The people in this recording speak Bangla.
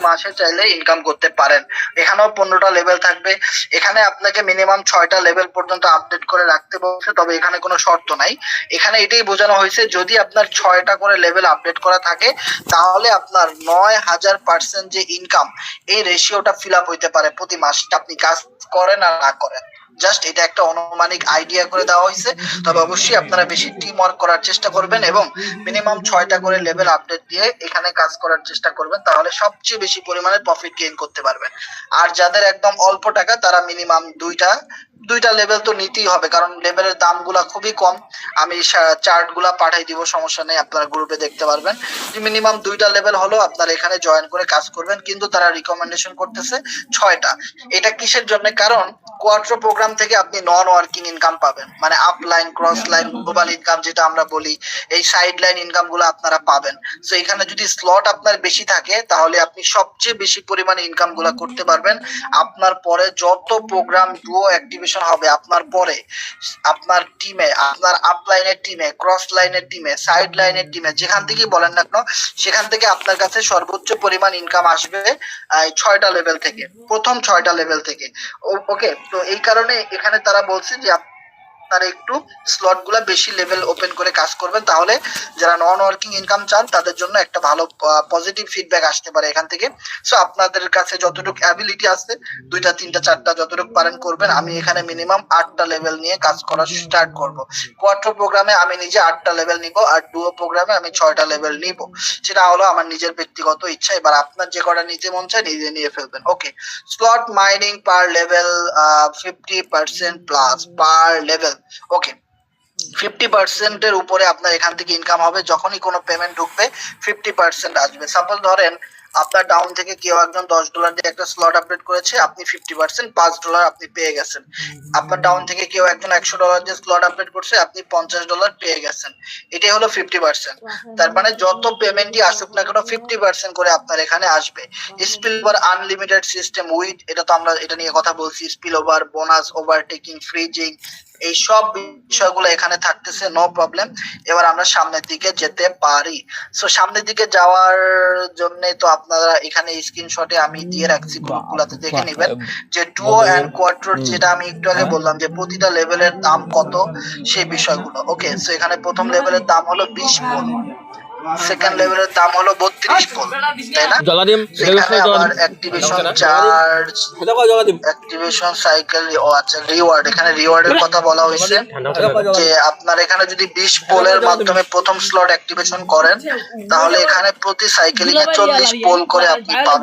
মাসে চাইলে ইনকাম করতে পারেন। এখানেও 15টা লেভেল থাকবে। এখানে আপনাকে মিনিমাম 6টা লেভেল পর্যন্ত আপডেট করে রাখতে বলছে, তবে এখানে কোনো শর্ত নাই। এখানে এটাই বোঝানো হয়েছে যদি আপনার 6টা করে লেভেল আপডেট করা থাকে তাহলে আপনার 9000% যে ইনকাম এই রেশিওটা ফিল আপ হইতে পারে প্রতি মাসে, আপনি কাজ করেন আর না করেন। জাস্ট এটা একটা অনুমানিক আইডিয়া করে দেওয়া হয়েছে। তবে অবশ্যই আপনারা বেশি টিম ওয়ার্ক করার চেষ্টা করবেন এবং মিনিমাম 6টা করে লেভেল আপডেট দিয়ে এখানে কাজ করার চেষ্টা করবেন, তাহলে সবচেয়ে বেশি পরিমাণে প্রফিট গেইন করতে পারবেন। আর যাদের একদম অল্প টাকা তারা মিনিমাম দুইটা লেভেল তো নিতেই হবে, কারণ লেভেলের দামগুলা খুবই কম। আমি চার্ট গুলা পাঠাই দিব, সমস্যা নেই, আপনারা গ্রুপে দেখতে পারবেন যে মিনিমাম 2টা লেভেল হলো আপনারা এখানে জয়েন করে কাজ করবেন। কিন্তু তারা রিকমেন্ডেশন করতেছে 6টা। এটা কিসের জন্য? কারণ কোয়ার্ট্রো প্রোগ্রাম থেকে আপনি নন ওয়ার্কিং ইনকাম পাবেন, মানে upline, cross line, global income যেটা আমরা বলি, এই সাইড লাইন ইনকাম গুলো আপনারা পাবেন। তো এখানে যদি স্লট আপনার বেশি থাকে তাহলে আপনি সবচেয়ে বেশি পরিমাণে ইনকাম গুলা করতে পারবেন। আপনার পরে যত প্রোগ্রাম ডুও অ্যাক্টিভেশন হবে আপনার পরে, আপনার টিমে, আপনার আপলাইনের টিমে, ক্রস লাইনের টিমে, সাইড লাইনের টিমে, যেখান থেকেই বলেন না কেন, সেখান থেকে আপনার কাছে সর্বোচ্চ পরিমাণ ইনকাম আসবে 6টা লেভেল থেকে, প্রথম 6টা লেভেল থেকে। ওকে, তো এই কারণে এখানে তারা বলছে যে আপনারা একটু স্লট গুলা বেশি লেভেল ওপেন করে কাজ করবেন, তাহলে যারা নন ওয়ার্কিং ইনকাম চান তাদের জন্য একটা ভালো পজিটিভ ফিডব্যাক আসতে পারে এখান থেকে। সো আপনাদের কাছে যতটুকু অ্যাবিলিটি আছে 2টা 3টা 4টা যতটুকু পারেন করবেন। আমি এখানে মিনিমাম 8টা লেভেল নিয়ে কাজ করা স্টার্ট করব। কোয়ার্ট্রো প্রোগ্রামে আমি নিজে 8টা লেভেল নিব আর ডুও প্রোগ্রামে আমি 6টা লেভেল নিব। সেটা হলো আমার নিজের ব্যক্তিগত ইচ্ছা। এবার আপনার যে কটা নিতে মন চায় নিজে নিয়ে ফেলবেন। ওকে, স্লট মাইনিং পার লেভেল 50% প্লাস পার লেভেল। ওকে, 50% এর উপরে আপনার এখান থেকে ইনকাম হবে। যখনই কোনো পেমেন্ট ঢুকবে 50% আসবে। সাপোজ ধরেন আপনার ডাউন থেকে কেউ একজন $10 দিয়ে একটা স্লট আপডেট করেছে, আপনি 50% $5 আপনি পেয়ে গেছেন। আপনার ডাউন থেকে কেউ একজন $100 দিয়ে স্লট আপডেট করছে, আপনি $50 পেয়ে গেছেন। এটাই হলো 50%। তার মানে যত পেমেন্টই আসুক না কেন 50% করে আপনার এখানে আসবে। Spill over unlimited system with, এটা তো আমরা এটা নিয়ে কথা বলছি, spill over, bonus, overtaking, freezing, এই সব বিষয়গুলো এখানে থাকতেছে, নো প্রবলেম। এবার আমরা সামনের দিকে যেতে পারি। সো সামনের দিকে যাওয়ার জন্য তো আপনারা এখানে স্ক্রিনশটে আমি দিয়ে রাখছি, গ্রুপগুলোতে দেখে নেবেন যে ডুও এন্ড কোয়ার্ট্রোর, যেটা আমি একটু আগে বললাম যে প্রতিটা লেভেলের দাম কত সেই বিষয়গুলো। ওকে, সো এখানে প্রথম লেভেলের দাম হলো 20 পোল, সেকেন্ড লেভেলের দাম হলো 32 পোল, তাই না? এখানে আবার অ্যাক্টিভেশন চার্জ, অ্যাক্টিভেশন সাইকেল, ও আচ্ছা রিওয়ার্ড, এখানে রিওয়ার্ডের কথা বলা হয়েছে যে আপনার এখানে যদি 20 পোলের মাধ্যমে প্রথম স্লট অ্যাক্টিভেশন করেন তাহলে এখানে প্রতি সাইকেলিং এ 40 পোল করে আপনি পাবেন।